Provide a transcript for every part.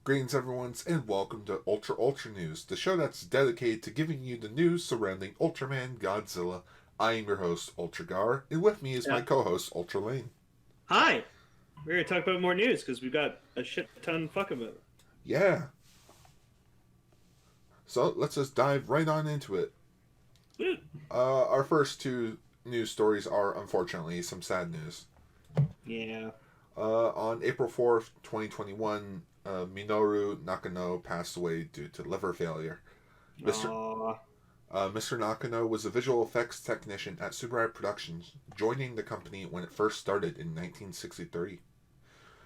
Greetings, everyone, and welcome to Ultra News, the show that's dedicated to giving you the news surrounding Ultraman Godzilla. I am your host, Ultragar, and with me is my Yeah. co-host, Ultra Lane. Hi. We're gonna talk about more news because we've got a shit ton fuck of it. Yeah, so let's just dive right on into it. Woo. Our first two news stories are, unfortunately, some sad news. Yeah. On April 4th, 2021, Minoru Nakano passed away due to liver failure. Mr. Aw. Mr. Nakano was a visual effects technician at Subaru Productions, joining the company when it first started in 1963.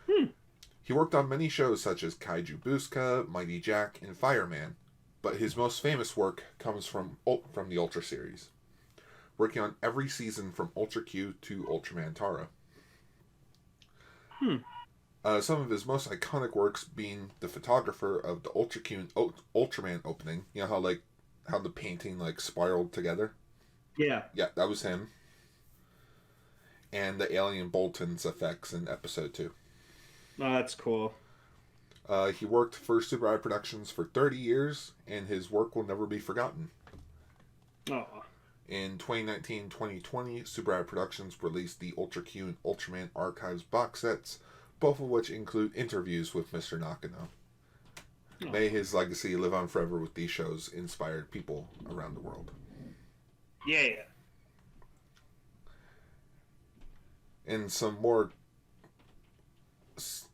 Hmm. He worked on many shows such as Kaiju Booska, Mighty Jack, and Fireman, but his most famous work comes from the Ultra series, working on every season from Ultra Q to Ultraman Tara. Hmm. Some of his most iconic works being the photographer of the Ultra Q and Ultraman opening. You know how the painting spiraled together. Yeah. Yeah, that was him. And the alien Bolton's effects in episode 2. Oh, that's cool. He worked for Subaru Productions for 30 years, and his work will never be forgotten. Oh. In 2019-2020, Subaru Productions released the Ultra Q and Ultraman Archives box sets, both of which include interviews with Mr. Nakano. Oh. May his legacy live on forever with these shows inspired people around the world. Yeah. In some more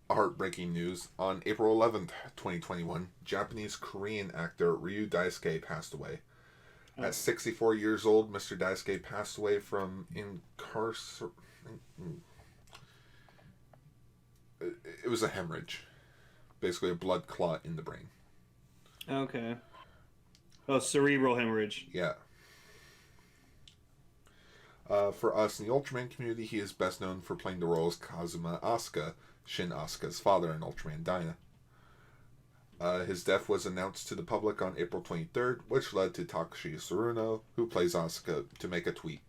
heartbreaking news, on April 11th, 2021, Japanese-Korean actor Ryu Daisuke passed away. Oh. At 64 years old, Mr. Daisuke passed away from incarceration. It was a hemorrhage. Basically a blood clot in the brain. Okay. Oh, cerebral hemorrhage. Yeah. For us in the Ultraman community, he is best known for playing the role as Kazuma Asuka, Shin Asuka's father in Ultraman Dyna. His death was announced to the public on April 23rd, which led to Takashi Saruno, who plays Asuka, to make a tweet,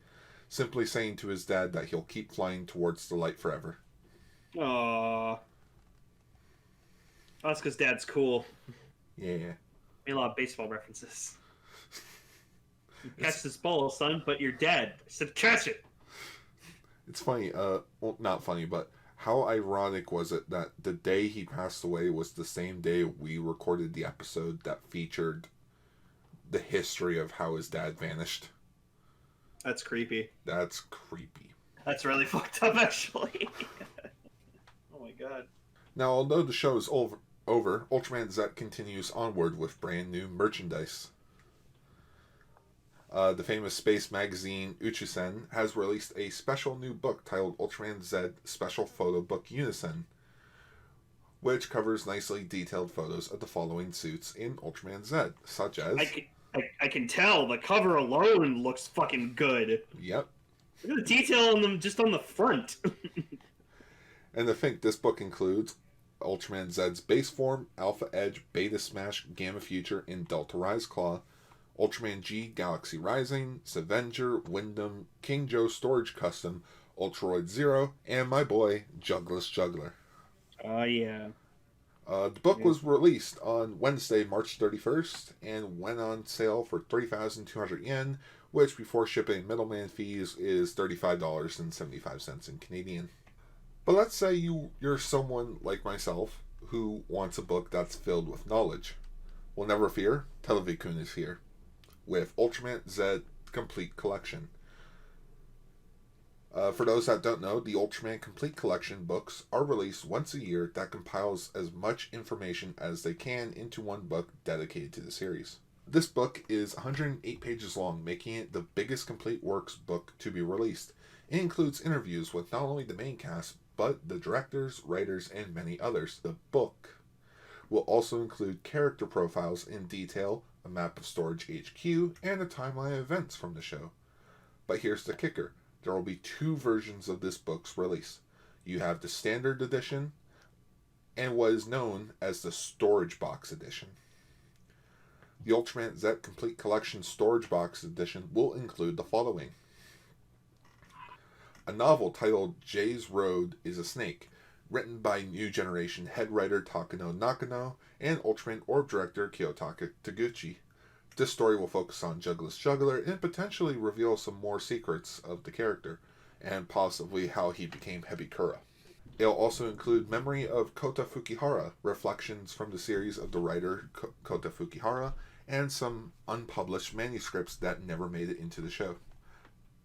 simply saying to his dad that he'll keep flying towards the light forever. Aw. Asuka's dad's cool. Yeah. Made a lot of baseball references. Catch this ball, son, but you're dead. I said catch it. It's funny, well, not funny, but how ironic was it that the day he passed away was the same day we recorded the episode that featured the history of how his dad vanished? That's creepy. That's creepy. That's really fucked up, actually. Oh my god. Now, although the show is over, Ultraman Z continues onward with brand new merchandise. The famous space magazine Uchusen has released a special new book titled Ultraman Z Special Photo Book Unison, which covers nicely detailed photos of the following suits in Ultraman Z, such as... I can tell the cover alone looks fucking good. Yep. Look at the detail on them just on the front. And to think, this book includes Ultraman Z's base form, Alpha Edge, Beta Smash, Gamma Future, and Delta Rise Claw, Ultraman G, Galaxy Rising, Savenger, Wyndham, King Joe Storage Custom, Ultroid Zero, and my boy, Jugless Juggler. Oh, yeah. The book was released on Wednesday, March 31st, and went on sale for 3,200 yen, which before shipping middleman fees is $35.75 in Canadian. But let's say you're someone like myself who wants a book that's filled with knowledge. Well, never fear, Televikun is here with Ultraman Z Complete Collection. For those that don't know, the Ultraman Complete Collection books are released once a year that compiles as much information as they can into one book dedicated to the series. This book is 108 pages long, making it the biggest complete works book to be released. It includes interviews with not only the main cast, but the directors, writers, and many others. The book will also include character profiles in detail, a map of Storage HQ, and a timeline of events from the show. But here's the kicker. There will be two versions of this book's release. You have the Standard Edition and what is known as the Storage Box Edition. The Ultraman Z Complete Collection Storage Box Edition will include the following. A novel titled Jay's Road is a Snake. Written by New Generation head writer Takano Nakano and Ultraman Orb director Kiyotaka Taguchi. This story will focus on Juggler's Juggler and potentially reveal some more secrets of the character, and possibly how he became Hebikura. It'll also include memory of Kota Fukihara, reflections from the series of the writer Kota Fukihara, and some unpublished manuscripts that never made it into the show.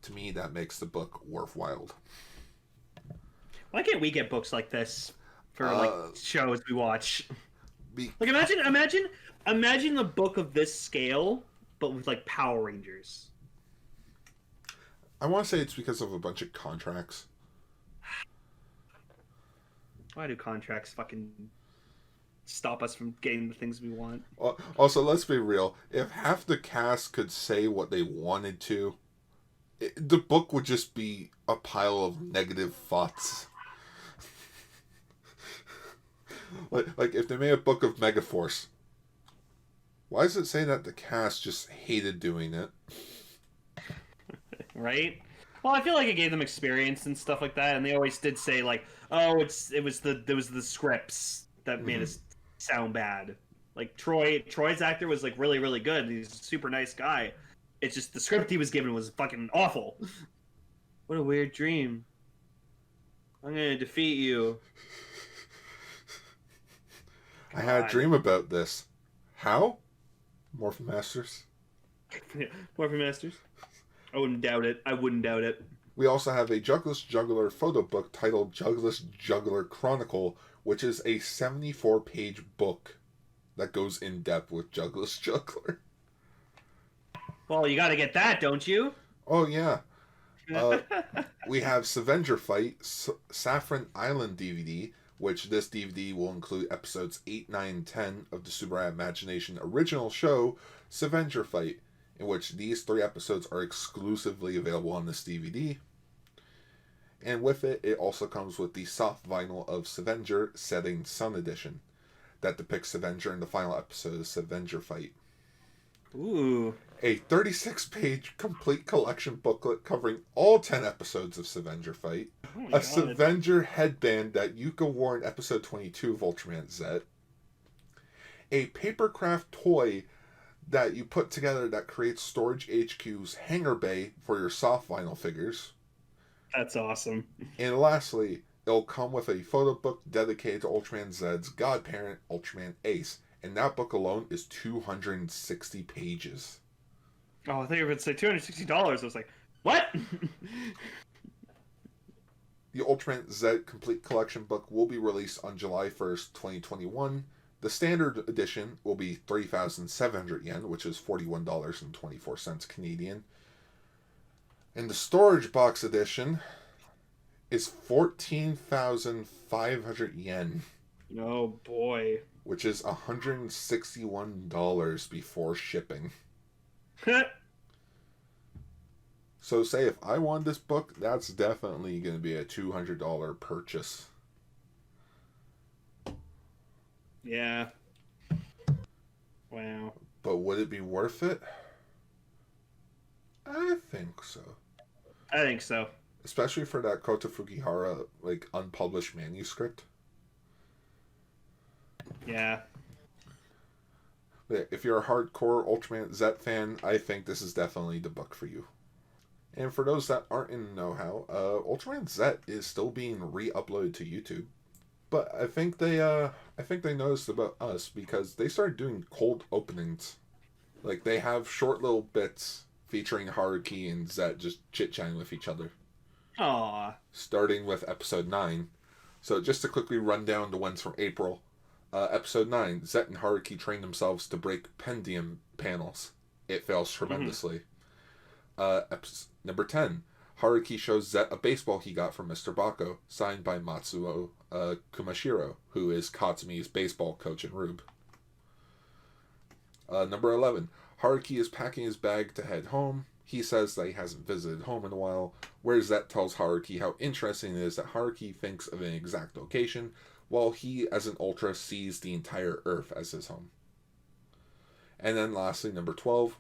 To me, that makes the book worthwhile. Why can't we get books like this for like shows we watch? Like imagine a book of this scale, but with like Power Rangers. I want to say it's because of a bunch of contracts. Why do contracts fucking stop us from getting the things we want? Also, let's be real. If half the cast could say what they wanted to, the book would just be a pile of negative thoughts. like if they made a book of Megaforce, why does it say that the cast just hated doing it? Right? Well, I feel like it gave them experience and stuff like that, and they always did say like, "Oh, it was the scripts that made us sound bad." Like Troy's actor was like really really good. He's a super nice guy. It's just the script he was given was fucking awful. What a weird dream. I'm gonna defeat you. I had a dream about this. How? Morphin Masters. Morphin Masters. I wouldn't doubt it. We also have a Juggler's Juggler photo book titled Juggler's Juggler Chronicle, which is a 74-page book that goes in depth with Juggler's Juggler. Well, you gotta get that, don't you? Oh, yeah. We have Savenger Fight, Saffron Island DVD, which this DVD will include episodes 8, 9, and 10 of the Subaraya Imagination original show, Savenger Fight, in which these 3 episodes are exclusively available on this DVD. And with it, it also comes with the soft vinyl of Savenger Setting Sun Edition that depicts Savenger in the final episode of Savenger Fight. Ooh. A 36-page complete collection booklet covering all 10 episodes of Savenger Fight. A Savenger headband that Yuka wore in episode 22 of Ultraman Z. A papercraft toy that you put together that creates Storage HQ's hangar bay for your soft vinyl figures. That's awesome. And lastly, it'll come with a photo book dedicated to Ultraman Z's godparent, Ultraman Ace. And that book alone is 260 pages. Oh, I thought you were going to say $260. I was like, what? The Ultraman Z Complete Collection book will be released on July 1st, 2021. The standard edition will be 3,700 yen, which is $41.24 Canadian. And the storage box edition is 14,500 yen. Oh boy. Which is $161 before shipping. So say if I want this book, that's definitely going to be a $200 purchase. Yeah. Wow. But would it be worth it? I think so. I think so. Especially for that Kota Fukihara, like, unpublished manuscript. Yeah. But if you're a hardcore Ultraman Z fan, I think this is definitely the book for you. And for those that aren't in know-how, Ultraman Z is still being re-uploaded to YouTube. But I think they noticed about us because they started doing cold openings. Like, they have short little bits featuring Haruki and Zet just chit-chatting with each other. Aww. Starting with episode 9. So just to quickly run down the ones from April. Episode 9, Zet and Haruki train themselves to break Pendium panels. It fails tremendously. Number 10, Haruki shows Zet a baseball he got from Mr. Bako, signed by Matsuo Kumashiro, who is Katsumi's baseball coach in Rube. Number 11, Haruki is packing his bag to head home. He says that he hasn't visited home in a while, where Zet tells Haruki how interesting it is that Haruki thinks of an exact location, while he, as an Ultra, sees the entire Earth as his home. And then lastly, number 12,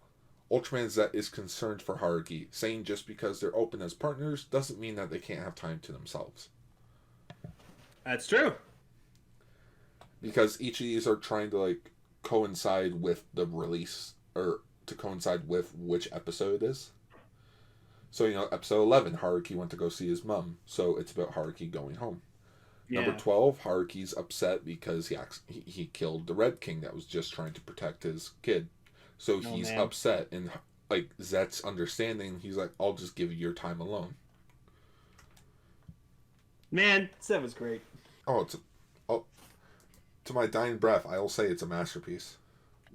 Ultraman Z is concerned for Haruki, saying just because they're open as partners doesn't mean that they can't have time to themselves. That's true. Because each of these are trying to like coincide with the release, or to coincide with which episode it is. So, episode 11, Haruki went to go see his mom, so it's about Haruki going home. Yeah. Number 12, Haruki's upset because he killed the Red King that was just trying to protect his kid. So he's upset, and like Zet's understanding, he's like, I'll just give you your time alone. Man, Zet was great. To my dying breath, I'll say it's a masterpiece.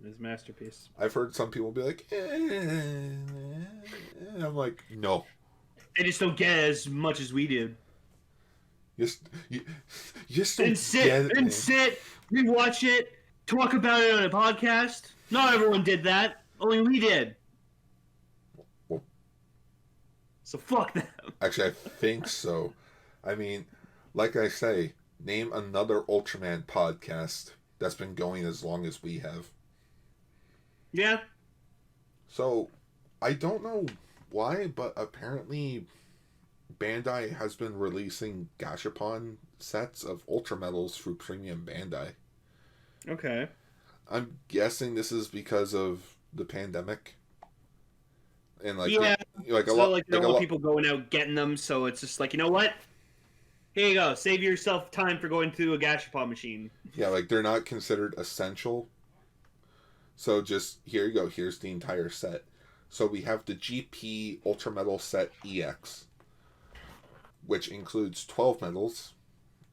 His masterpiece. I've heard some people be like, and I'm like, no. They just don't get as much as we did. You just don't get it. Sit, rewatch it, talk about it on a podcast. Not everyone did that. Only we did. Well, so fuck them. Actually, I think so. I mean, like I say, name another Ultraman podcast that's been going as long as we have. Yeah. So, I don't know why, but apparently Bandai has been releasing Gashapon sets of Ultra Metals through Premium Bandai. Okay. I'm guessing this is because of the pandemic. And like, yeah. Like a so lot, like there are people going out getting them, so it's just like, you know what? Here you go. Save yourself time for going through a Gashapon machine. Yeah, like they're not considered essential. So just, here you go. Here's the entire set. So we have the GP Ultra Metal Set EX, which includes 12 medals.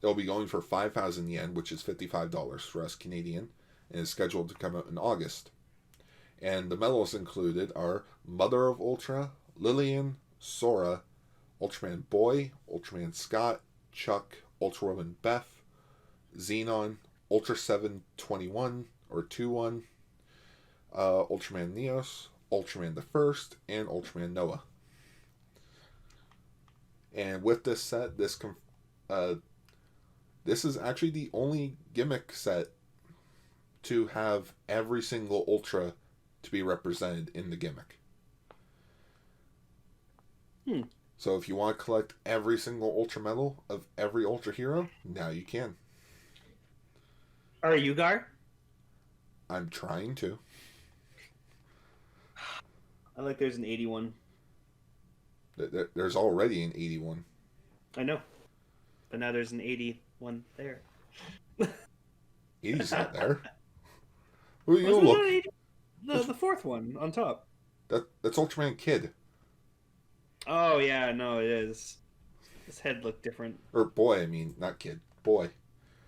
It'll be going for 5,000 yen, which is $55 for us Canadian, and is scheduled to come out in August. And the medals included are Mother of Ultra, Lillian, Sora, Ultraman Boy, Ultraman Scott, Chuck, Ultrawoman Beth, Xenon, Ultra 721 or 21, Ultraman Neos, Ultraman the First, and Ultraman Noah. And with this set, this is actually the only gimmick set to have every single Ultra to be represented in the gimmick. So if you want to collect every single Ultra Metal of every Ultra Hero, now you can. Are you, Gar? I'm trying to. I like there's an 81. There's already an 81. I know. But now there's an 81 there. 80's not there. Well, you look. The fourth one on top. That's Ultraman Kid. Oh, yeah, no, it is. His head looked different. Or boy, I mean, not Kid. Boy.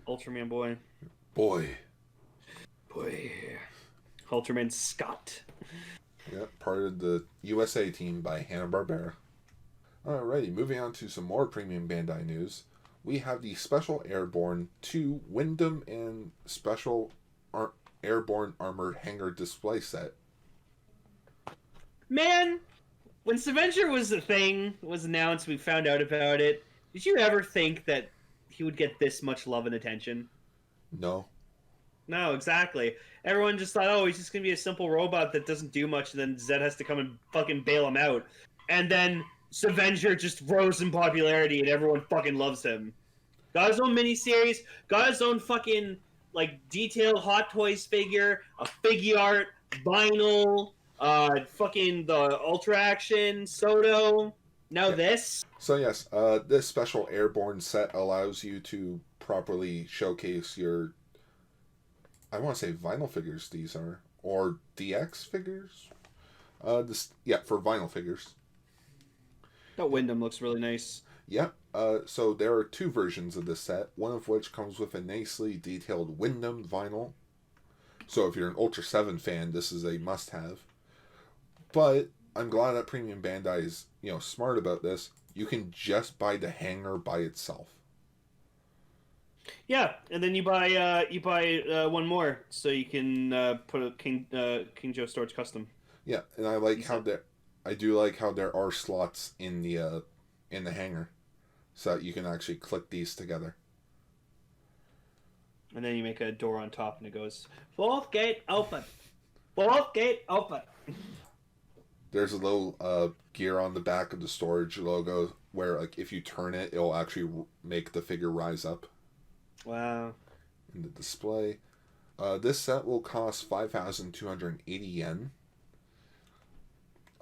Ultraman Boy. Boy. Ultraman Scott. Yeah, part of the USA team by Hanna-Barbera. Alrighty, moving on to some more premium Bandai news. We have the Special Airborne 2 Wyndham and Special Airborne Armored Hangar Display Set. Man, when Avenger was a thing, was announced, we found out about it, did you ever think that he would get this much love and attention? No. No, exactly. Everyone just thought, oh, he's just going to be a simple robot that doesn't do much, and then Zed has to come and fucking bail him out. And then Avenger just rose in popularity, and everyone fucking loves him. Got his own miniseries, got his own fucking, like, detailed Hot Toys figure, a figure art, vinyl, fucking the Ultra Action, Soto, now this. So yes, this Special Airborne set allows you to properly showcase your, I want to say vinyl figures these are, or DX figures? For vinyl figures. That Wyndham looks really nice. Yep. So there are two versions of this set, one of which comes with a nicely detailed Wyndham vinyl. So if you're an Ultra 7 fan, this is a must-have. But I'm glad that Premium Bandai is, smart about this. You can just buy the hanger by itself. Yeah, and then you buy one more, so you can put a King Joe Storage Custom. Yeah, and I like I do like how there are slots in the hanger, so that you can actually click these together. And then you make a door on top, and it goes, fourth gate open. Fourth gate open. There's a little gear on the back of the storage logo where, like, if you turn it, it'll actually make the figure rise up. Wow. in the display. This set will cost 5,280 yen.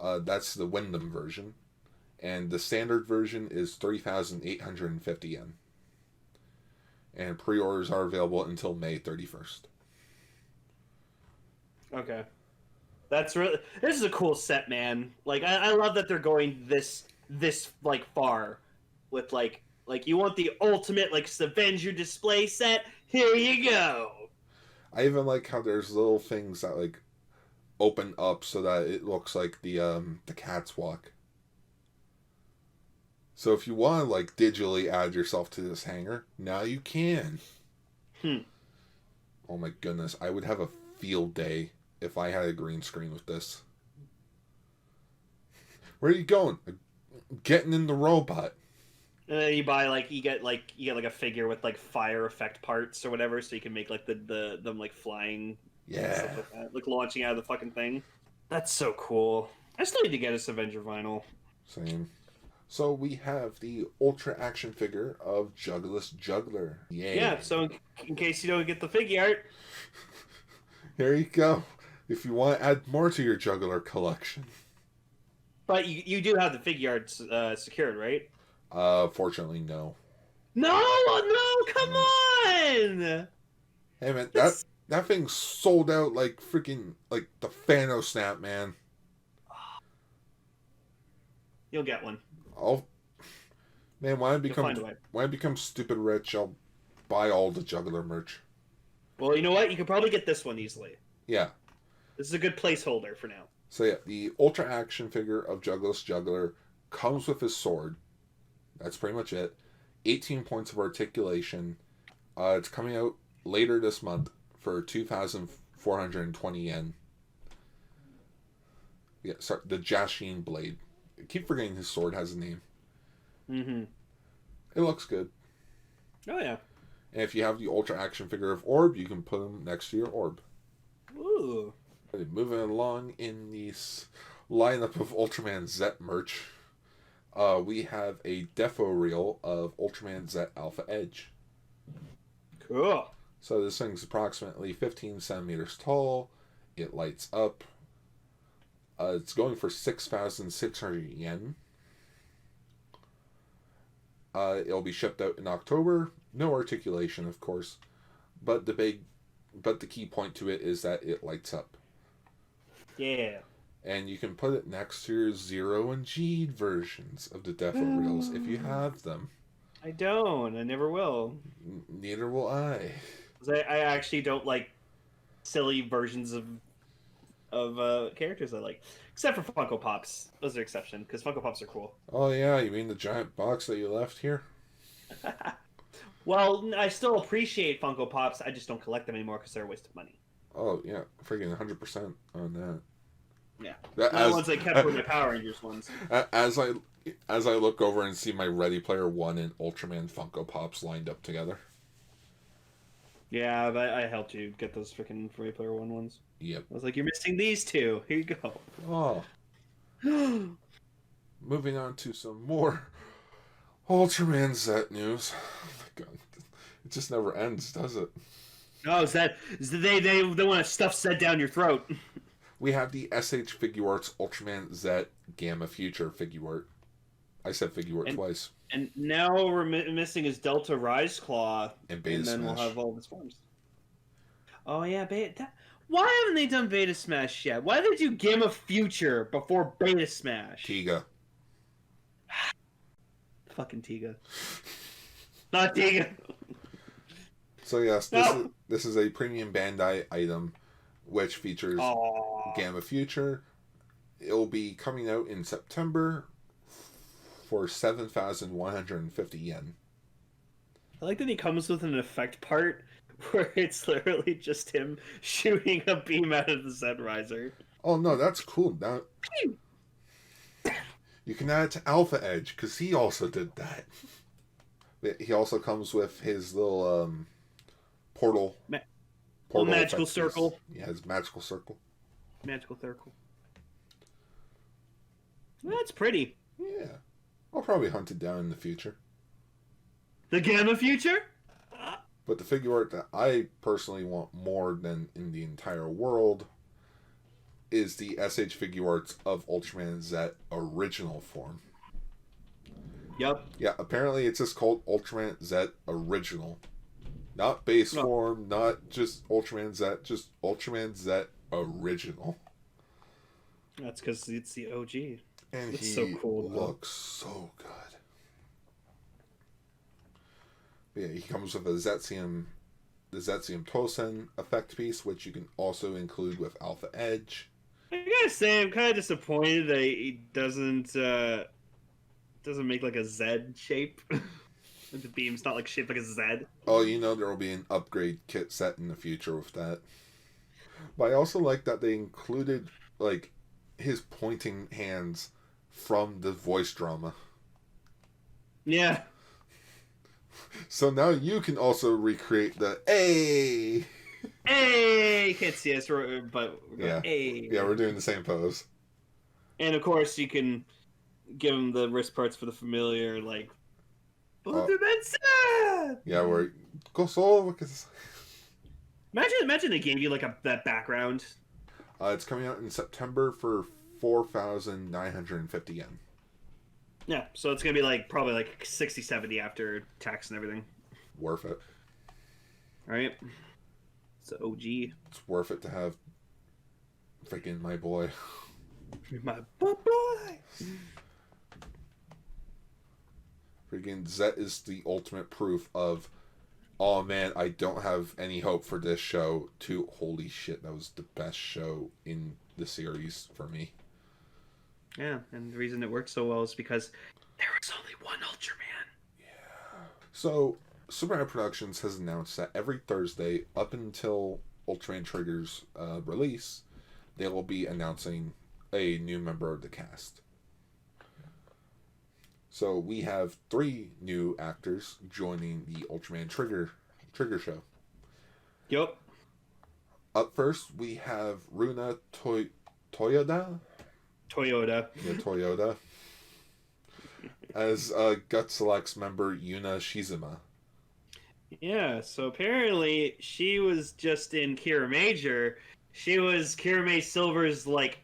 That's the Wyndham version. And the standard version is 3,850 yen. And pre-orders are available until May 31st. Okay. This is a cool set, man. Like I love that they're going this like far with like you want the ultimate like Avenger display set? Here you go. I even like how there's little things that like open up so that it looks like the cat's walk. So if you want to like digitally add yourself to this hanger, now you can. Oh my goodness, I would have a field day if I had a green screen with this. Where are you going? Getting in the robot. And then you buy you get a figure with like fire effect parts or whatever, so you can make like them like flying, Yeah, stuff like that, like launching out of the fucking thing. That's so cool. I still need to get a Avenger vinyl. same. So we have the Ultra action figure of Jugless Juggler. Yay. Yeah. So in case you don't get the figure art, Here you go. If you want to add more to your Juggler collection. but you do have the figure art secured, right? Fortunately, no. No, come on! Hey man, that thing sold out like freaking like the Phano Snap, man. You'll get one. Oh, man, when Find a way. I become stupid rich, I'll buy all the Juggler merch. Well, you know what? You could probably get this one easily. Yeah. This is a good placeholder for now. So yeah, the Ultra action figure of Jugless Juggler comes with his sword. That's pretty much it. 18 points of articulation. It's coming out later this month for 2,420 yen. Yeah, sorry, the Jashin blade. I keep forgetting his sword has a name. Mm-hmm. It looks good. Oh yeah. And if you have the Ultra action figure of Orb, you can put him next to your Orb. Ooh. Okay, moving along in the lineup of Ultraman Z merch, we have a defo reel of Ultraman Z Alpha Edge. Cool. So this thing's approximately 15 centimeters tall. It lights up. It's going for 6,600 yen. It'll be shipped out in October. No articulation, of course, but the key point to it is that it lights up. Yeah. And you can put it next to your Zero and G versions of the defo reels if you have them. I don't. I never will. Neither will I. 'Cause I actually don't like silly versions of characters I like, except for Funko Pops. Those are exception because Funko Pops are cool. Oh yeah, you mean the giant box that you left here? Well, I still appreciate Funko Pops. I just don't collect them anymore because they're a waste of money. Oh yeah, freaking 100% on that. Yeah, That the ones I kept were my Power Rangers ones. As I look over and see my Ready Player One and Ultraman Funko Pops lined up together. Yeah, but I helped you get those freaking Ready Player One ones. Yep. I was like, you're missing these two. Here you go. Oh. Moving on to some more Ultraman Z news. Oh my god. It just never ends, does it? No, they want to stuff set down your throat. We have the SH Figuarts Ultraman Z Gamma Future Figuart. I said Figuart twice. And now we're missing his Delta Rise Claw. And Beta then Smash. We'll have all of his forms. Oh yeah, why haven't they done Beta Smash yet? Why did they do Gamma Future before Beta Smash? Tiga. Fucking Tiga. Not Tiga. So yes, this is a premium Bandai item, which features Gamma Future. It will be coming out in September for 7,150 yen. I like that he comes with an effect part where it's literally just him shooting a beam out of the Zenriser. Oh no, that's cool. Now you can add it to Alpha Edge because he also did that. He also comes with his little portal magical circle. Yeah, his magical circle. Magical circle. Well, that's pretty. Yeah, I'll probably hunt it down in the future. The Gamma Future? But the figure art that I personally want more than in the entire world is the SH figure arts of Ultraman Z original form. Yep. Yeah, apparently it's just called Ultraman Z original. Not base form, not just Ultraman Z, just Ultraman Z original. That's because it's the OG. And It's he so cool, looks so good. But yeah, he comes with the Zetzium Tosen effect piece, which you can also include with Alpha Edge. I gotta say, I'm kind of disappointed that he doesn't make like a Z shape. The beam's not like shaped like a Z. Oh, you know there will be an upgrade kit set in the future with that. But I also like that they included like his pointing hands from the voice drama. Yeah. So now you can also recreate the A. Hey, you can't see us, but we're Yeah. hey. Yeah, we're doing the same pose. And of course, you can give him the wrist parts for the familiar, like. Yeah, we're go solo. Imagine they gave you like that background. It's coming out in September for 4,950 yen. Yeah, so it's gonna be like probably like 60, 70 after tax and everything. Worth it. Right? It's the OG. It's worth it to have freaking my boy. My boy. Freaking Zet is the ultimate proof of, oh man, I don't have any hope for this show, to holy shit, that was the best show in the series for me. Yeah, and the reason it worked so well is because there was only one Ultraman. Yeah. So, Superman Productions has announced that every Thursday, up until Ultraman Trigger's release, they will be announcing a new member of the cast. So we have 3 new actors joining the Ultraman Trigger show. Yep. Up first, we have Runa Toyoda. Toyota. Yeah, Toyota. As Gut Select's member Yuna Shizuma. Yeah, so apparently she was just in Kira Major. She was Kira May Silver's like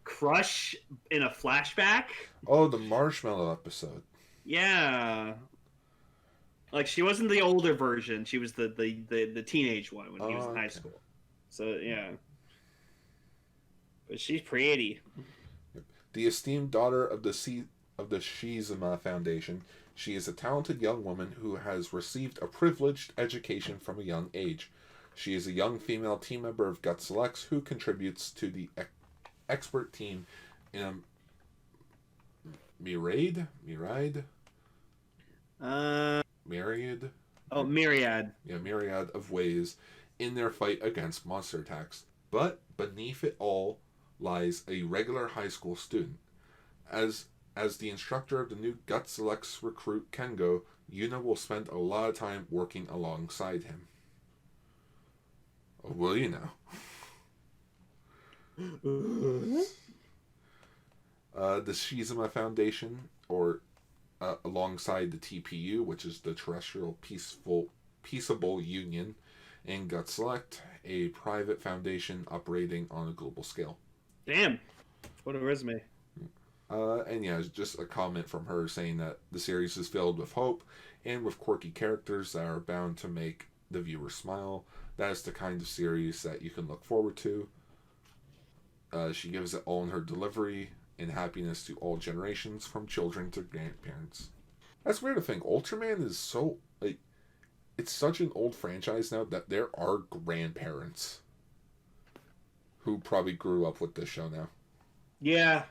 crush in a flashback. Oh, the Marshmallow episode. Yeah. Like she wasn't the older version. She was the teenage one when he was in high school. So yeah. But she's pretty. The esteemed daughter of the Shizuma Foundation, she is a talented young woman who has received a privileged education from a young age. She is a young female team member of Gut Selects who contributes to the expert team in a myriad. Oh, myriad. Yeah, myriad of ways in their fight against monster attacks. But beneath it all lies a regular high school student. As the instructor of the new Gut Selects recruit Kengo, Yuna will spend a lot of time working alongside him. Oh, will you know? The Shizuma Foundation, or alongside the TPU, which is the Terrestrial Peaceable Union, and Gut Select, a private foundation operating on a global scale. Damn. What a resume. And yeah, just a comment from her saying that the series is filled with hope and with quirky characters that are bound to make the viewer smile. That is the kind of series that you can look forward to. She gives it all in her delivery and happiness to all generations, from children to grandparents. That's weird to think. Ultraman is so, like, it's such an old franchise now that there are grandparents who probably grew up with this show now. Yeah.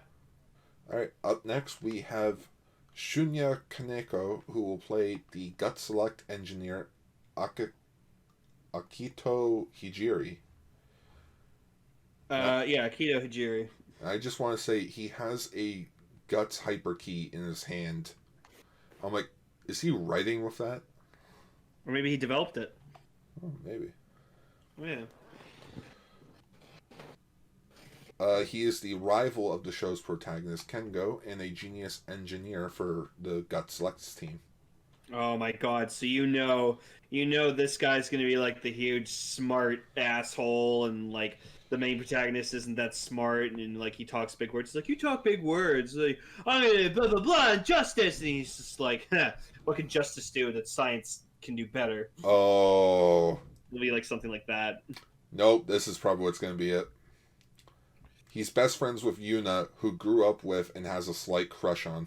Alright, up next we have Shunya Kaneko, who will play the Gut Select engineer Akito Hijiri. Yeah, Akito Hijiri. I just want to say he has a Guts hyper key in his hand. I'm like, is he writing with that? Or maybe he developed it. Oh, maybe. Yeah. He is the rival of the show's protagonist, Kengo, and a genius engineer for the Gut Selects team. Oh my god! So this guy's gonna be like the huge smart asshole, and like the main protagonist isn't that smart, and like he talks big words. It's like, you talk big words, like I'm gonna blah blah blah and justice, and he's just like, huh, what can justice do that science can do better? Oh. It'll be like something like that. Nope, this is probably what's going to be it. He's best friends with Yuna, who grew up with and has a slight crush on.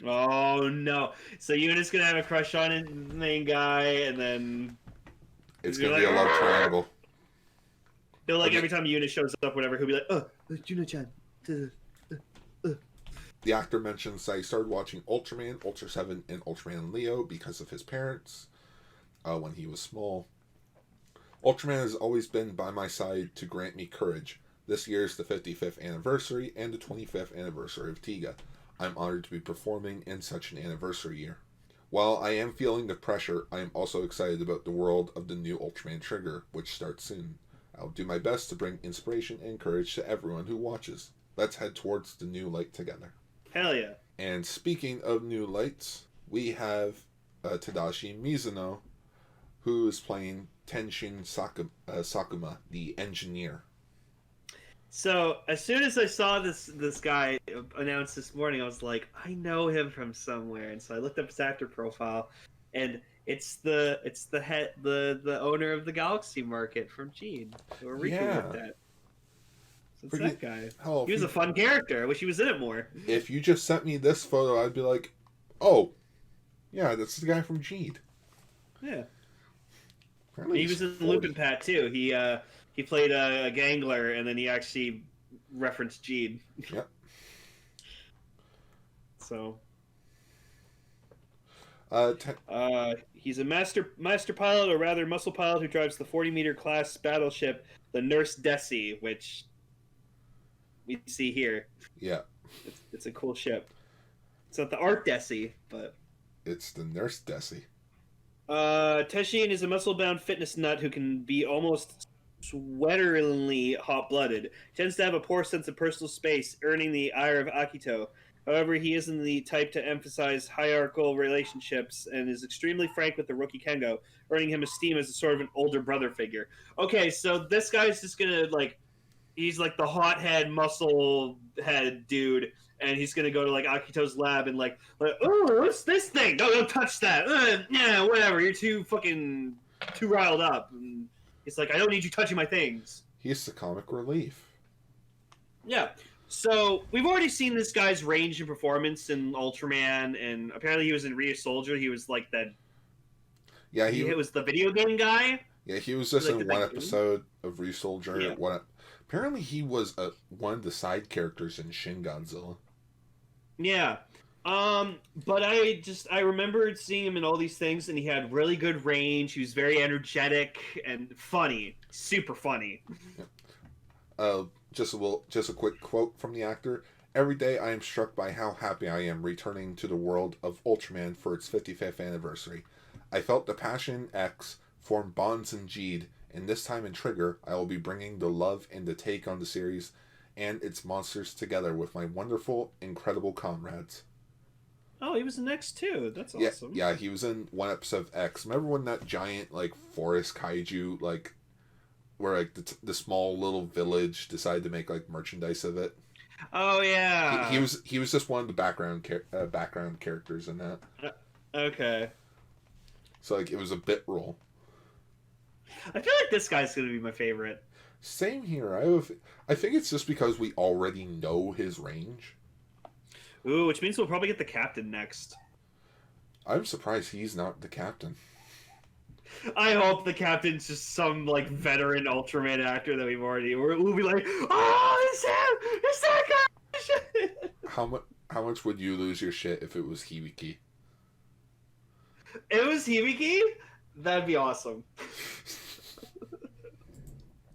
Oh no! So Yuna's gonna have a crush on the main guy, and then It's he'll going be to be a like, love triangle. he'll like Okay. every time Yuna shows up, whatever, he'll be like, oh, Yuna-chan. The actor mentions that he started watching Ultraman, Ultra 7, and Ultraman Leo because of his parents when he was small. Ultraman has always been by my side to grant me courage. This year is the 55th anniversary and the 25th anniversary of Tiga. I'm honored to be performing in such an anniversary year. While I am feeling the pressure, I am also excited about the world of the new Ultraman Trigger, which starts soon. I'll do my best to bring inspiration and courage to everyone who watches. Let's head towards the new light together. Hell yeah! And speaking of new lights, we have Tadashi Mizuno, who is playing Tenshin Sakuma, the engineer. So as soon as I saw this guy announced this morning, I was like, I know him from somewhere, and so I looked up his actor profile, and it's the owner of the Galaxy Market from Gene, where Riku worked at. So it's that guy. Hell, He was a fun character. I wish he was in it more. If you just sent me this photo, I'd be like, oh, yeah, that's the guy from Gene. Yeah. Apparently He was in Lupin Pat too. He played a gangler, and then he actually referenced Gene. Yep. So. He's a master pilot, or rather muscle pilot, who drives the 40-meter class battleship, the Nurse Desi, which we see here. Yeah. It's a cool ship. It's not the Art Desi, but it's the Nurse Desi. Teshin is a muscle-bound fitness nut who can be almost sweateringly hot-blooded. Tends to have a poor sense of personal space, earning the ire of Akito. However, he isn't the type to emphasize hierarchical relationships and is extremely frank with the rookie Kengo, earning him esteem as a sort of an older brother figure. Okay, so this guy's just gonna, like, he's like the hothead, muscle head dude, and he's gonna go to like Akito's lab and like oh, what's this thing? Don't touch that. Yeah, whatever. You're too riled up. And it's like, I don't need you touching my things. He's the comic relief. Yeah. So we've already seen this guy's range in performance in Ultraman, and apparently he was in Rhea Soldier. He was like that. Yeah, he was the video game guy. Yeah, he was just like in one episode of Rhea Soldier. Yeah. Apparently, he was one of the side characters in Shin Godzilla. Yeah. But I remembered seeing him in all these things, and he had really good range. He was very energetic and funny, super funny. Yeah. Just a quick quote from the actor. Every day I am struck by how happy I am returning to the world of Ultraman for its 55th anniversary. I felt the passion X form bonds in Jeed, and this time in Trigger, I will be bringing the love and the take on the series and its monsters together with my wonderful, incredible comrades. Oh, he was in X too. That's awesome. Yeah, he was in one episode of X. Remember when that giant like forest kaiju like where like the small little village decided to make like merchandise of it? Oh yeah. He was just one of the background characters in that. Okay. So like it was a bit role. I feel like this guy's gonna be my favorite. Same here. I think it's just because we already know his range. Ooh, which means we'll probably get the captain next. I'm surprised he's not the captain. I hope the captain's just some like veteran Ultraman actor that we'll be like, oh, it's him! It's that guy! How much would you lose your shit if it was Hibiki? It was Hibiki? That'd be awesome.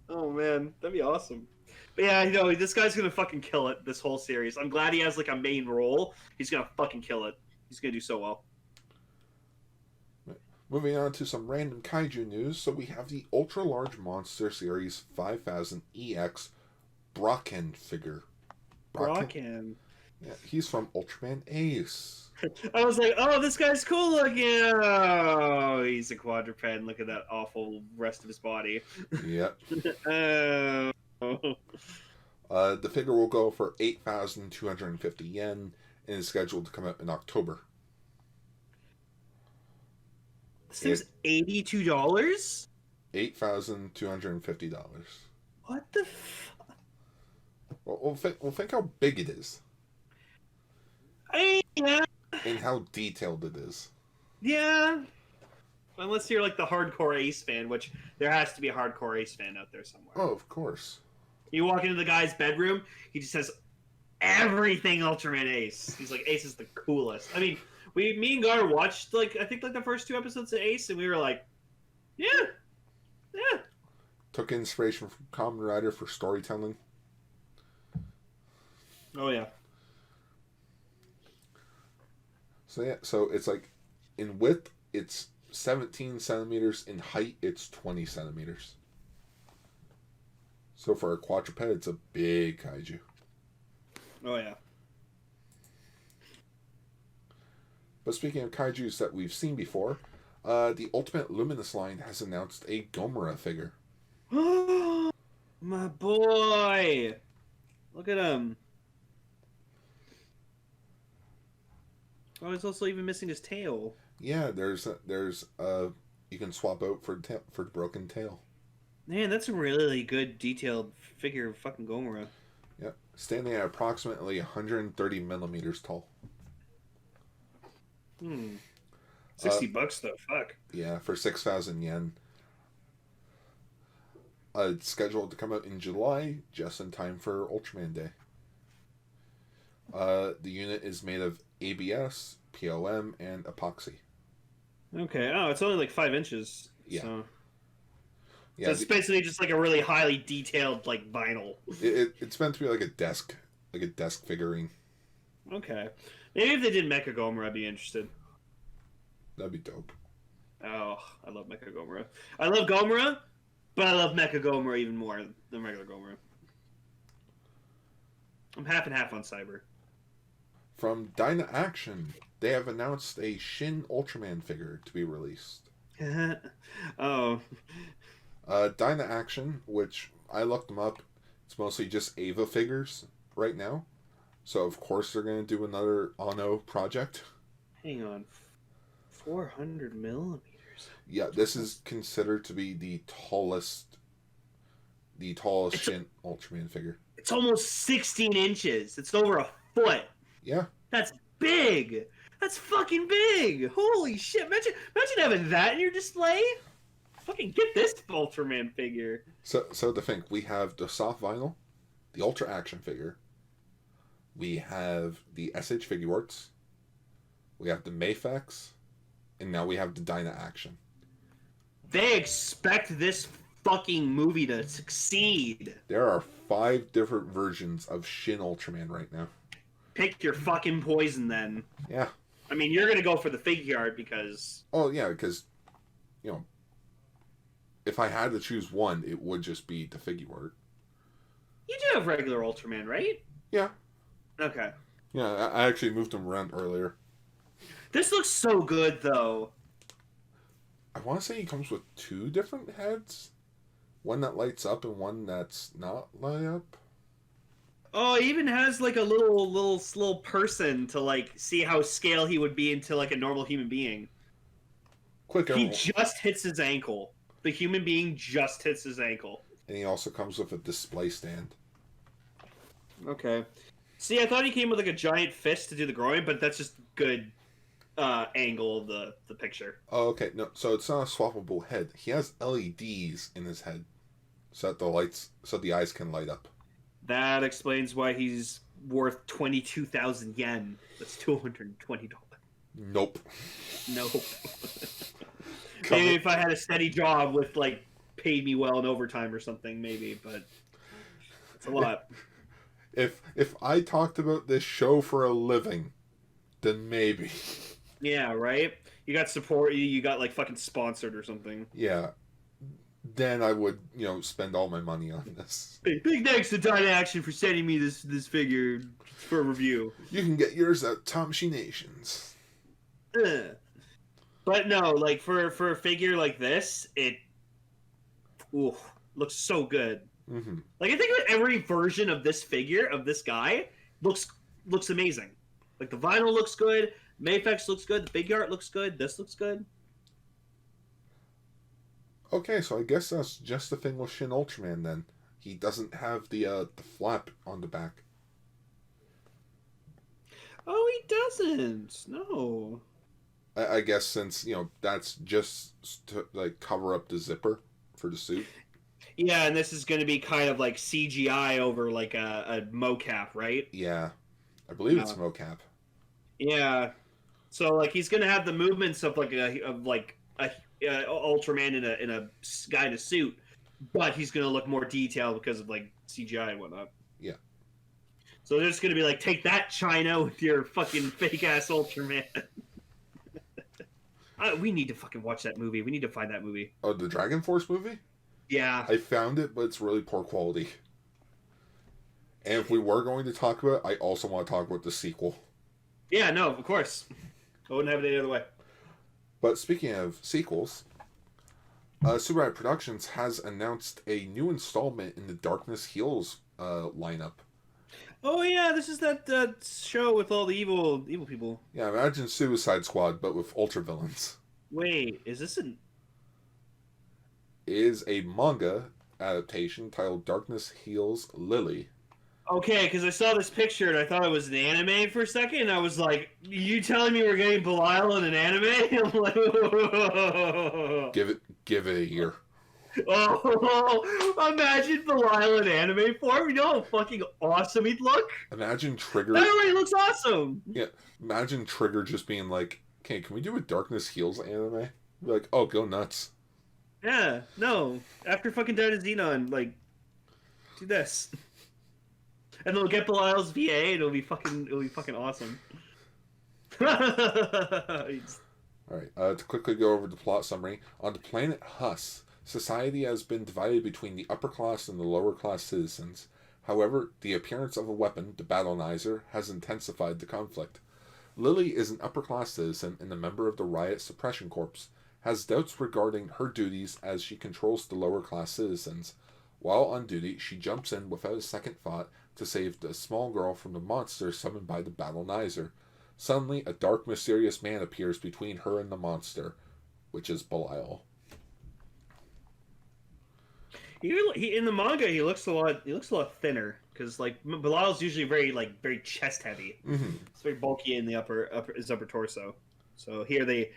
Oh man, that'd be awesome. But yeah, this guy's gonna fucking kill it this whole series. I'm glad he has like a main role. He's gonna fucking kill it. He's gonna do so well. Moving on to some random kaiju news. So we have the Ultra Large Monster Series 5000 EX Brocken figure. Brocken. Yeah, he's from Ultraman Ace. I was like, oh, this guy's cool looking. Oh, he's a quadruped. Look at that awful rest of his body. Yep. Oh. The figure will go for 8,250 yen and is scheduled to come out in October. This thing's $82? $8,250. What the fuck? Well, think how big it is. Yeah. And how detailed it is. Yeah. Unless you're like the hardcore Ace fan, which there has to be a hardcore Ace fan out there somewhere. Oh, of course. You walk into the guy's bedroom, he just has everything Ultraman Ace. He's like, Ace is the coolest. I mean, me and Gar watched I think the first 2 episodes of Ace, and we were like, yeah. Took inspiration from Kamen Rider for storytelling. Oh yeah. So it's like, in width, it's 17 centimeters. In height, it's 20 centimeters. So for a quadruped, it's a big kaiju. Oh yeah. But speaking of kaijus that we've seen before, the Ultimate Luminous line has announced a Gomora figure. My boy! Look at him. Oh, he's also even missing his tail. Yeah, there's you can swap out for the broken tail. Man, that's a really good detailed figure of fucking Gomora. Yep, standing at approximately 130 millimeters tall. 60 bucks though, fuck. Yeah, for 6,000 yen. It's scheduled to come out in July, just in time for Ultraman Day. The unit is made of ABS, PLM, and epoxy. Okay. Oh, it's only like 5 inches. Yeah. So, Yeah, so it's basically just like a really highly detailed like vinyl. It's meant to be like a desk figurine. Okay. Maybe if they did Mecha Gomora, I'd be interested. That'd be dope. Oh, I love Mecha Gomora. I love Gomora, but I love Mecha Gomora even more than regular Gomora. I'm half and half on Cyber. From Dyna Action, they have announced a Shin Ultraman figure to be released. Oh. Dyna Action, which I looked them up, it's mostly just Ava figures right now. So of course they're going to do another Anno project. Hang on. 400 millimeters. Yeah, this is considered to be the tallest Shin Ultraman figure. It's almost 16 inches. It's over a foot. Yeah. That's big. That's fucking big. Holy shit. Imagine having that in your display. Fucking get this Ultraman figure. So to think, we have the soft vinyl, the Ultra Action figure, we have the SH Figuarts, we have the Mayfex, and now we have the Dyna Action. They expect this fucking movie to succeed. There are 5 different versions of Shin Ultraman right now. Pick your fucking poison then. Yeah. I mean, you're gonna go for the figure art because... Oh, yeah, because, if I had to choose one, it would just be the figure art. You do have regular Ultraman, right? Yeah. Okay. Yeah, I actually moved them around earlier. This looks so good, though. I want to say he comes with 2 different heads. One that lights up and one that's not light up. Oh, it even has like a little person to like see how scale he would be into like a normal human being. He just hits his ankle. The human being just hits his ankle. And he also comes with a display stand. Okay. See, I thought he came with like a giant fist to do the groin, but that's just good angle of the picture. Oh, okay. No, so it's not a swappable head. He has LEDs in his head, so that the eyes can light up. That explains why he's worth 22,000 yen. That's $220. Nope. Maybe if I had a steady job with like paid me well in overtime or something, maybe, but it's a lot. If I talked about this show for a living, then maybe. Yeah, right? You got support, you got like fucking sponsored or something. Yeah. then I would, spend all my money on this. Big thanks to Dine Action for sending me this figure for review. You can get yours at Tamshi Nations. But no, like for a figure like this, it looks so good. Mm-hmm. Like I think that every version of this figure of this guy looks amazing. Like the vinyl looks good, Mafex looks good, the big art looks good, this looks good. Okay, so I guess that's just the thing with Shin Ultraman then. He doesn't have the flap on the back. Oh, he doesn't. No. I guess since, that's just to, like, cover up the zipper for the suit. Yeah, and this is going to be kind of like CGI over like a mocap, right? Yeah. I believe it's mocap. Yeah. So like he's going to have the movements of like a Ultraman in a guy in a suit, but he's going to look more detailed because of like CGI and whatnot. Yeah. So they're just going to be like, take that, China, with your fucking fake ass Ultraman. We need to fucking watch that movie. We need to find that movie. Oh, the Dragon Force movie? Yeah. I found it, but it's really poor quality. And if we were going to talk about it, I also want to talk about the sequel. Yeah, no, of course. I wouldn't have it any other way. But speaking of sequels, Subaraya Productions has announced a new installment in the Darkness Heals lineup. Oh yeah, this is that show with all the evil people. Yeah, imagine Suicide Squad, but with ultra villains. Wait, is this an... It is a manga adaptation titled Darkness Heals Lily. Okay, because I saw this picture and I thought it was an anime for a second, and I was like, you telling me we're getting Belial in an anime? I'm like, Give it a year. Oh, imagine Belial in anime form. You know how fucking awesome he'd look? Imagine Trigger. That already looks awesome. Yeah, imagine Trigger just being like, okay, can we do a Darkness Heals anime? Be like, oh, go nuts. Yeah, no. After fucking Dead of Xenon, like, do this. And they'll get Belial's VA and it'll be fucking awesome. Alright, to quickly go over the plot summary. On the planet Hus, society has been divided between the upper class and the lower class citizens. However, the appearance of a weapon, the Battlenizer, has intensified the conflict. Lily is an upper class citizen and a member of the Riot Suppression Corps, has doubts regarding her duties as she controls the lower class citizens. While on duty, she jumps in without a second thought to save the small girl from the monster summoned by the Battlenizer. Suddenly, a dark, mysterious man appears between her and the monster, which is Belial. He in the manga he looks a lot thinner because like Belial's usually very chest heavy. Mm-hmm. It's very bulky in the his upper torso. So here they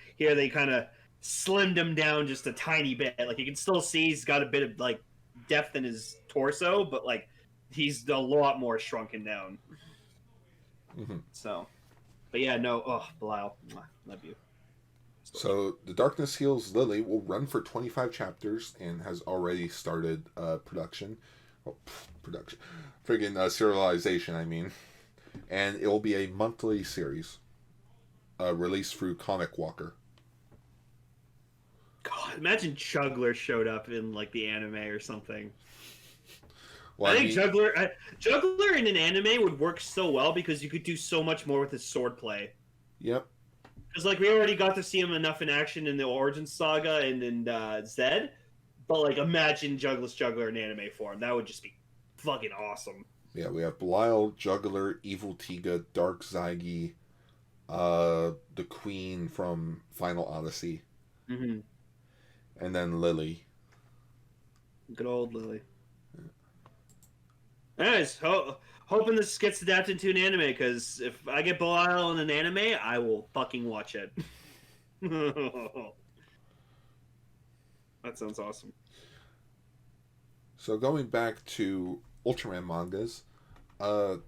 kind of slimmed him down just a tiny bit. Like you can still see he's got a bit of like depth in his torso, but like he's a lot more shrunken down. Mm-hmm. So, but yeah, no, Belial, love you. So, The Darkness Heals Lily will run for 25 chapters and has already started production. Oh, production. Friggin' serialization, I mean. And it will be a monthly series released through Comic Walker. God, imagine Juggler showed up in like the anime or something. Well, I think Juggler in an anime would work so well because you could do so much more with his swordplay. Yep. Because like we already got to see him enough in action in the Origin Saga and in Zed, but like imagine Juggler in anime form. That would just be fucking awesome. Yeah, we have Belial, Juggler, Evil Tiga, Dark Zygi, the Queen from Final Odyssey, Mm-hmm. and then Lily. Good old Lily. Anyways, hoping this gets adapted to an anime, because if I get Belial in an anime, I will fucking watch it. That sounds awesome. So going back to Ultraman mangas, the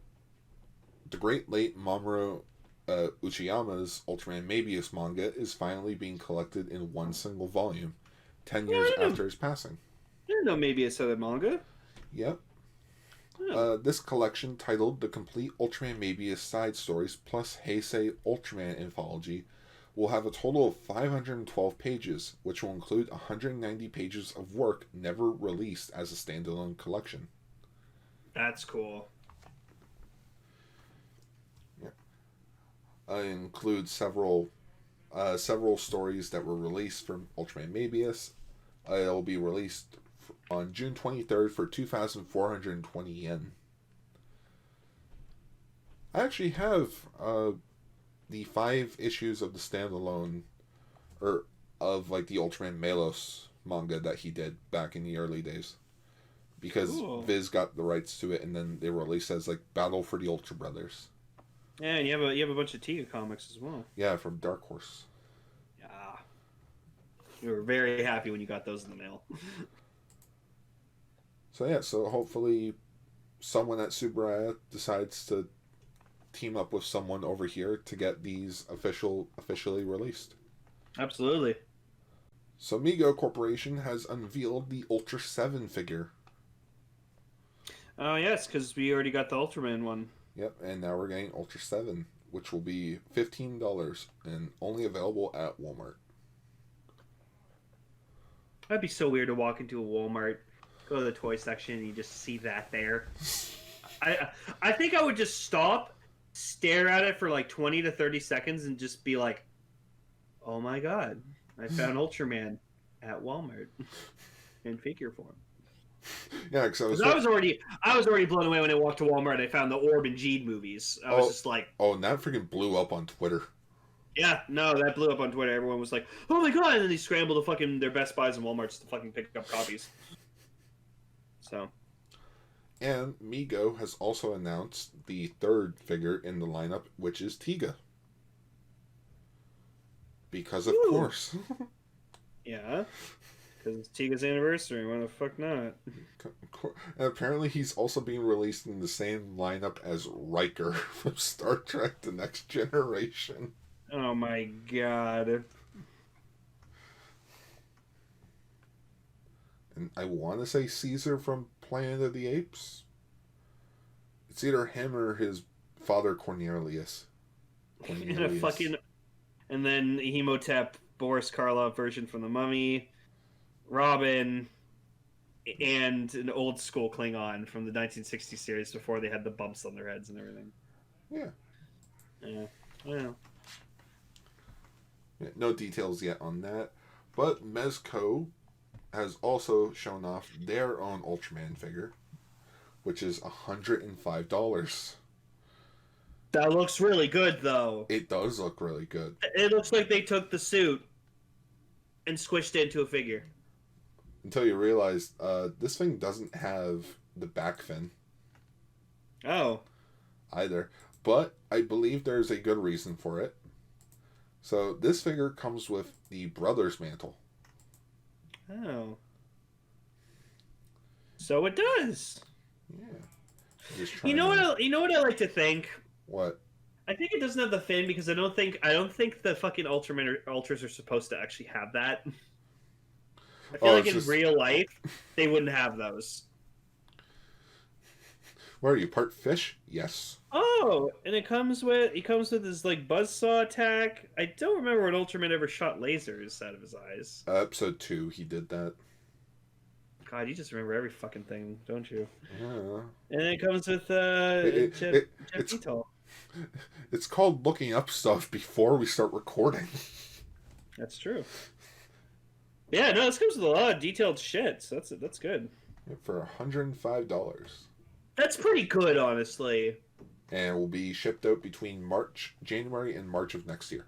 great late Mamoru Uchiyama's Ultraman Mabius manga is finally being collected in one single volume, 10 years after his passing. I didn't know Mabius had a manga. Yep. Oh. This collection, titled The Complete Ultraman Mabius Side Stories plus Heisei Ultraman Anthology, will have a total of 512 pages, which will include 190 pages of work never released as a standalone collection. That's cool. Yeah. It includes several stories that were released from Ultraman Mabius. It'll be released on June 23rd for 2,420 yen. I actually have the 5 issues of the standalone, or of like the Ultraman Melos manga that he did back in the early days, because Viz got the rights to it, and then they were released as like Battle for the Ultra Brothers. Yeah, and you have a bunch of Tiga comics as well. Yeah, from Dark Horse. Yeah, you were very happy when you got those in the mail. So hopefully, someone at Subaraya decides to team up with someone over here to get these officially released. Absolutely. So Mego Corporation has unveiled the Ultra 7 figure. Oh yes, because we already got the Ultraman one. Yep, and now we're getting Ultra 7, which will be $15 and only available at Walmart. That'd be so weird to walk into a Walmart, go to the toy section, and you just see that there. I think I would just stop, stare at it for like 20 to 30 seconds, and just be like, oh my god, I found Ultraman at Walmart in figure form. Yeah, because I was already blown away when I walked to Walmart and I found the Orb and Jeed movies. I was just like, oh, and that freaking blew up on Twitter. Yeah, no, that blew up on Twitter. Everyone was like, oh my god, and then they scrambled to fucking their Best Buys and Walmarts to fucking pick up copies. So. And Mego has also announced the 3rd figure in the lineup, which is Tiga. Because of course. Yeah. Because it's Tiga's anniversary. Why the fuck not? And apparently he's also being released in the same lineup as Riker from Star Trek The Next Generation. Oh my god. And I want to say Caesar from Planet of the Apes. It's either him or his father Cornelius. And then Hemotep, Boris Karloff version from The Mummy, Robin, and an old school Klingon from the 1960 series before they had the bumps on their heads and everything. Yeah. Yeah. Well. No details yet on that. But Mezco has also shown off their own Ultraman figure, which is $105. That looks really good, though. It does look really good. It looks like they took the suit and squished it into a figure. Until you realize this thing doesn't have the back fin. Oh. Either. But I believe there's a good reason for it. So this figure comes with the Brothers Mantle. Oh. So it does. Yeah. You know what I like to think? What? I think it doesn't have the fin because I don't think the fucking Ultras are supposed to actually have that. I feel like in real life they wouldn't have those. What are you, part fish? Yes. Oh, and it comes with this like buzzsaw attack. I don't remember when Ultraman ever shot lasers out of his eyes. Episode 2, he did that. God, you just remember every fucking thing, don't you? Yeah. And it comes with It's called looking up stuff before we start recording. That's true. Yeah, no, this comes with a lot of detailed shit, so that's good. For $105. That's pretty good, honestly. And will be shipped out between January and March of next year.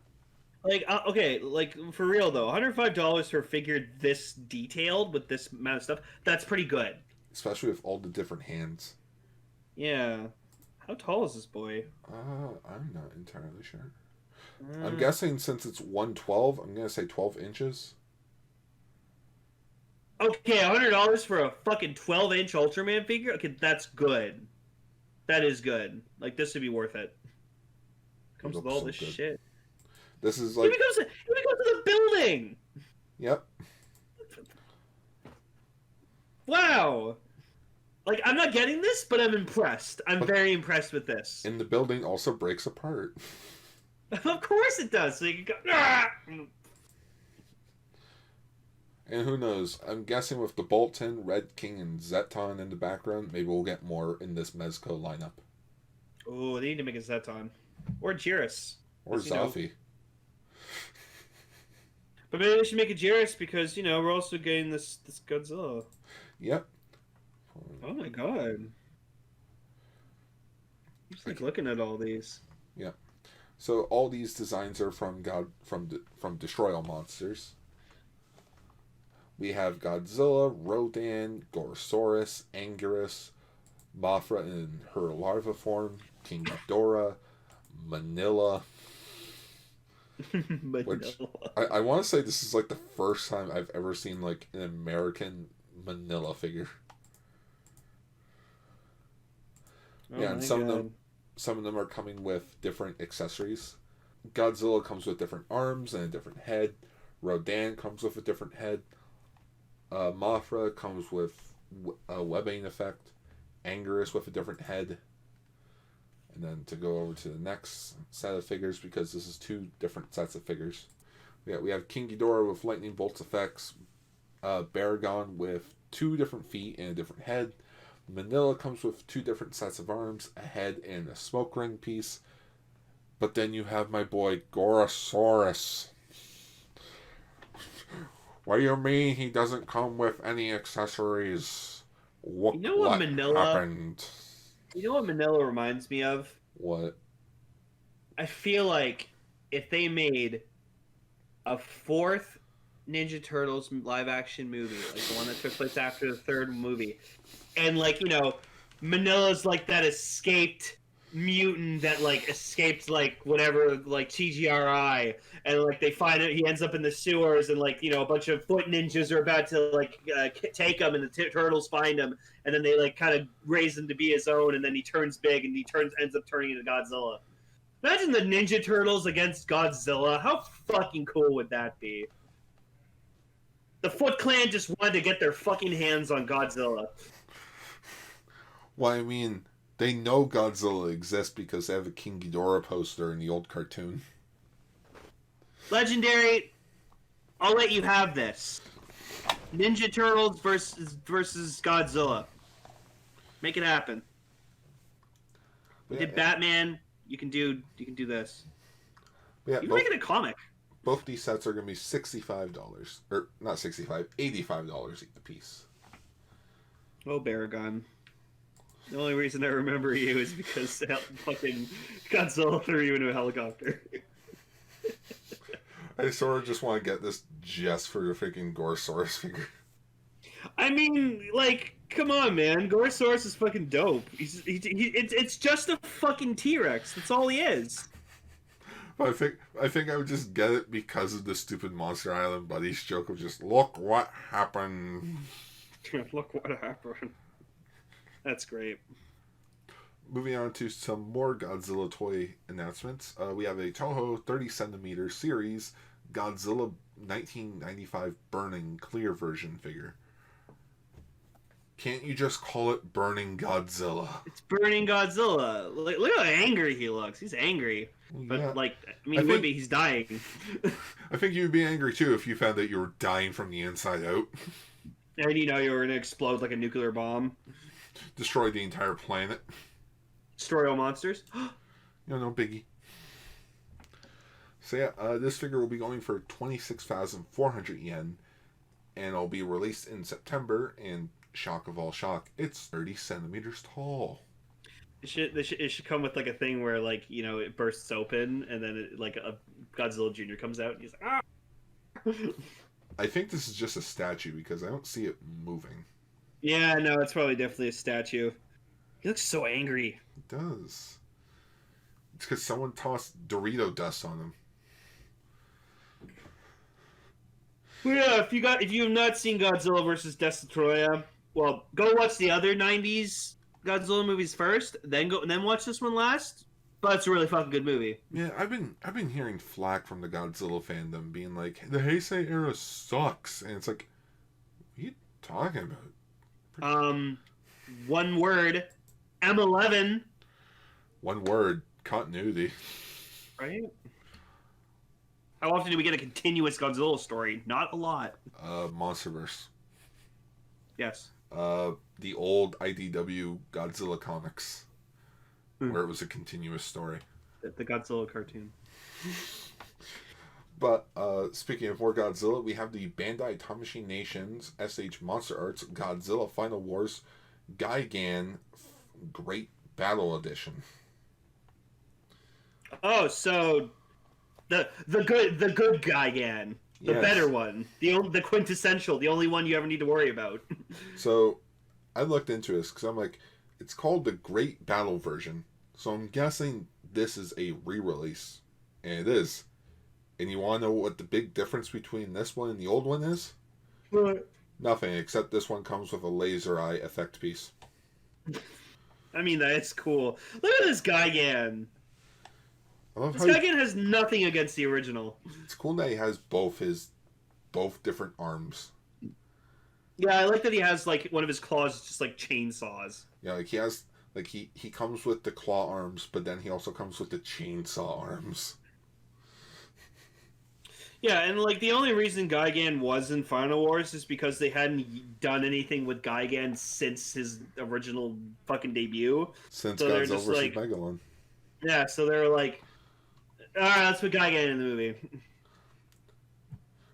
Like, okay, like, for real, though, $105 for a figure this detailed with this amount of stuff, that's pretty good. Especially with all the different hands. Yeah. How tall is this boy? I'm not entirely sure. I'm guessing since it's 112, I'm going to say 12 inches. Okay, $100 for a fucking 12-inch Ultraman figure? Okay, that's good. That is good. Like, this would be worth it. Comes with all this shit. This is like... He goes to the building! Yep. Wow! Like, I'm not getting this, but I'm impressed. I'm very impressed with this. And the building also breaks apart. Of course it does. So you can go. Ah! And who knows? I'm guessing with the Bolton, Red King, and Zeton in the background, maybe we'll get more in this Mezco lineup. Oh, they need to make a Zeton. Or Jiris. Or Zafi. But maybe they should make a Jiris because, we're also getting this Godzilla. Yep. Oh my god. I'm just looking at all these. Yeah. So all these designs are from Destroy All Monsters. We have Godzilla, Rodan, Gorosaurus, Anguirus, Mothra in her larva form, King Ghidorah, Manila. Which I want to say this is like the first time I've ever seen like an American Manila figure. Yeah, and some of them are coming with different accessories. Godzilla comes with different arms and a different head. Rodan comes with a different head. Mothra comes with a webbing effect. Anguirus with a different head. And then to go over to the next set of figures, because this is two different sets of figures. We have King Ghidorah with lightning bolts effects. Baragon with two different feet and a different head. Manila comes with two different sets of arms, a head and a smoke ring piece. But then you have my boy Gorosaurus. What do you mean he doesn't come with any accessories? What Manila happened? You know what Manila reminds me of? What? I feel like if they made a fourth Ninja Turtles live action movie, like the one that took place after the third movie, and Manila's like that escaped mutant that escaped whatever TGRI, and they find it, he ends up in the sewers, and a bunch of foot ninjas are about to take him, and the turtles find him, and then they kind of raise him to be his own, and then he turns big, and ends up turning into Godzilla. Imagine the Ninja Turtles against Godzilla. How fucking cool would that be? The Foot Clan just wanted to get their fucking hands on Godzilla. Well, I mean, they know Godzilla exists because they have a King Ghidorah poster in the old cartoon. Legendary, I'll let you have this. Ninja Turtles versus Godzilla. Make it happen. We did Batman. You can do this. Yeah, you can make it a comic. Both these sets are going to be $65. Or, not 65 $85 a piece. Oh, Baragon. The only reason I remember you is because fucking Godzilla threw you into a helicopter. I sort of just want to get this just for your freaking Gorosaurus figure. I mean, come on, man. Gorosaurus is fucking dope. It's just a fucking T-Rex. That's all he is. I think I would just get it because of the stupid Monster Island Buddies joke of just, look what happened. Look what happened. That's great. Moving on to some more Godzilla toy announcements. We have a Toho 30cm series Godzilla 1995 Burning Clear version figure. Can't you just call it Burning Godzilla? It's Burning Godzilla. Look how angry he looks. He's angry. But, he would be. He's dying. I think you'd be angry, too, if you found that you were dying from the inside out. And you were going to explode like a nuclear bomb. Destroy the entire planet. Destroy all monsters. No biggie. So yeah, this figure will be going for 26,400 yen, and it'll be released in September. And shock of all shock, it's 30 centimeters tall. It should come with a thing where it bursts open, and then a Godzilla Jr. comes out, and he's like, ah. I think this is just a statue because I don't see it moving. Yeah, no, it's probably definitely a statue. He looks so angry. It does. It's because someone tossed Dorito dust on him. Well, yeah, if you have not seen Godzilla vs. Destoroyah, well, go watch the other ¡90s Godzilla movies first, then watch this one last. But it's a really fucking good movie. Yeah, I've been hearing flack from the Godzilla fandom being like, the Heisei era sucks, and it's like, what are you talking about? One word, M11. One word, continuity. Right? How often do we get a continuous Godzilla story? Not a lot. Monsterverse. Yes. The old IDW Godzilla comics, where it was a continuous story. The Godzilla cartoon. But speaking of more Godzilla, we have the Bandai Tamashii Nations SH Monster Arts Godzilla Final Wars Gigan Great Battle Edition. Oh, so the good Gigan, the Yes. better one, the quintessential, the only one you ever need to worry about. So I looked into this because I'm like, it's called the Great Battle version. So I'm guessing this is a re-release, and it is. And you want to know what the big difference between this one and the old one is? What? Nothing, except this one comes with a laser eye effect piece. I mean, that's cool. Look at this Gigan. I love This how Gigan has nothing against the original. it's cool that he has both different arms. Yeah, I like that he has like one of his claws just like chainsaws. Yeah, like he has like he comes with the claw arms, but then he also comes with the chainsaw arms. Yeah, and like the only reason Gigan was in Final Wars is because they hadn't done anything with Gigan since his original fucking debut. Since So they're Godzilla just vs. like- Megalon. Yeah, so they were like, all right, let's put Gigan in the movie.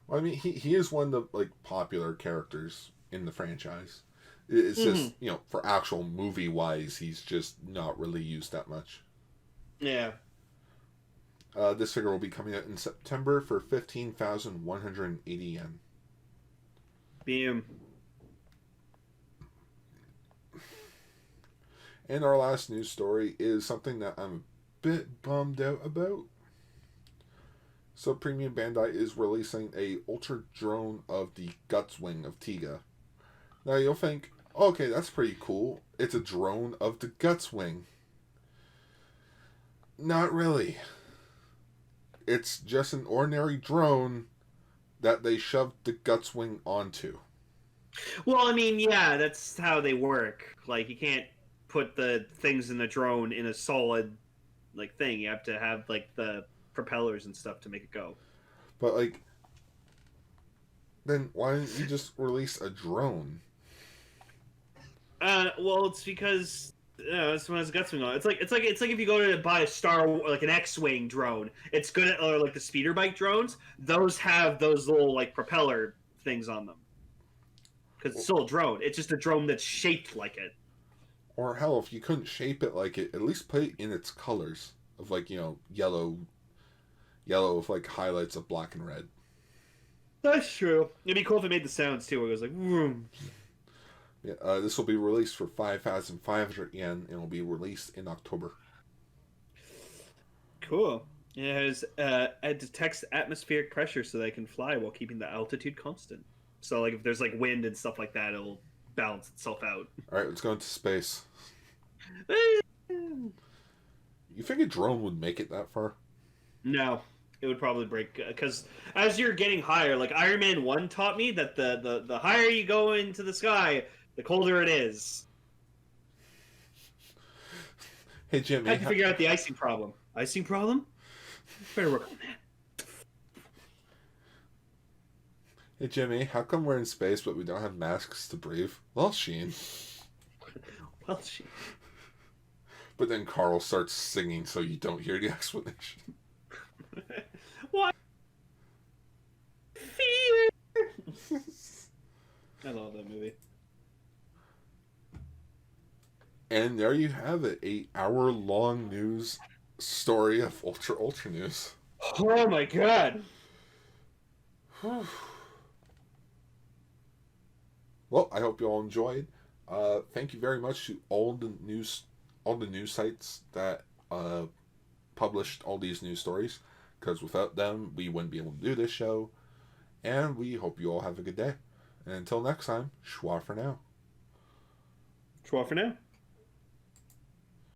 Well, I mean, he is one of the like popular characters in the franchise. It's just, you know, for actual movie wise, he's just not really used that much. Yeah. This figure will be coming out in September for 15,180 yen. Bam. And our last news story is something that I'm a bit bummed out about. So Premium Bandai is releasing a ultra drone of the Guts Wing of Tiga. Now you'll think, okay, that's pretty cool. It's a drone of the Guts Wing. Not really. It's just an ordinary drone that they shoved the Guts Wing onto. Well, I mean, yeah, that's how they work. Like, you can't put the things in the drone in a solid, like, thing. You have to have, like, the propellers and stuff to make it go. But, like, then why didn't you just release a drone? Well, it's because this one has a guts wing on it. It's like if you go to buy a like an X-wing drone. It's good at, or like the speeder bike drones. Those have those little like propeller things on them. Because it's still a drone. It's just a drone that's shaped like it. Or hell, if you couldn't shape it like it, at least put it in its colors of like, you know, yellow with like highlights of black and red. That's true. It'd be cool if it made the sounds too, where it goes like vroom. Yeah, this will be released for 5,500 yen and will be released in October. Cool. It detects atmospheric pressure so they can fly while keeping the altitude constant. So like if there's like wind and stuff like that, it'll balance itself out. Alright, let's go into space. You think a drone would make it that far? No, it would probably break because as you're getting higher, like Iron Man 1 taught me that the higher you go into the sky, the colder it is. Hey Jimmy, I had to figure out the icing problem. Icing problem? Better work on that. Hey Jimmy, how come we're in space but we don't have masks to breathe? Well, Sheen. Well, she. But then Carl starts singing so you don't hear the explanation. What? Fear. I love that movie. And there you have it, 8 hour-long news story of Ultra News. Oh my god. Well, I hope you all enjoyed. Thank you very much to all the news sites that published all these news stories, because without them, we wouldn't be able to do this show. And we hope you all have a good day. And until next time, schwa for now. Schwa for now.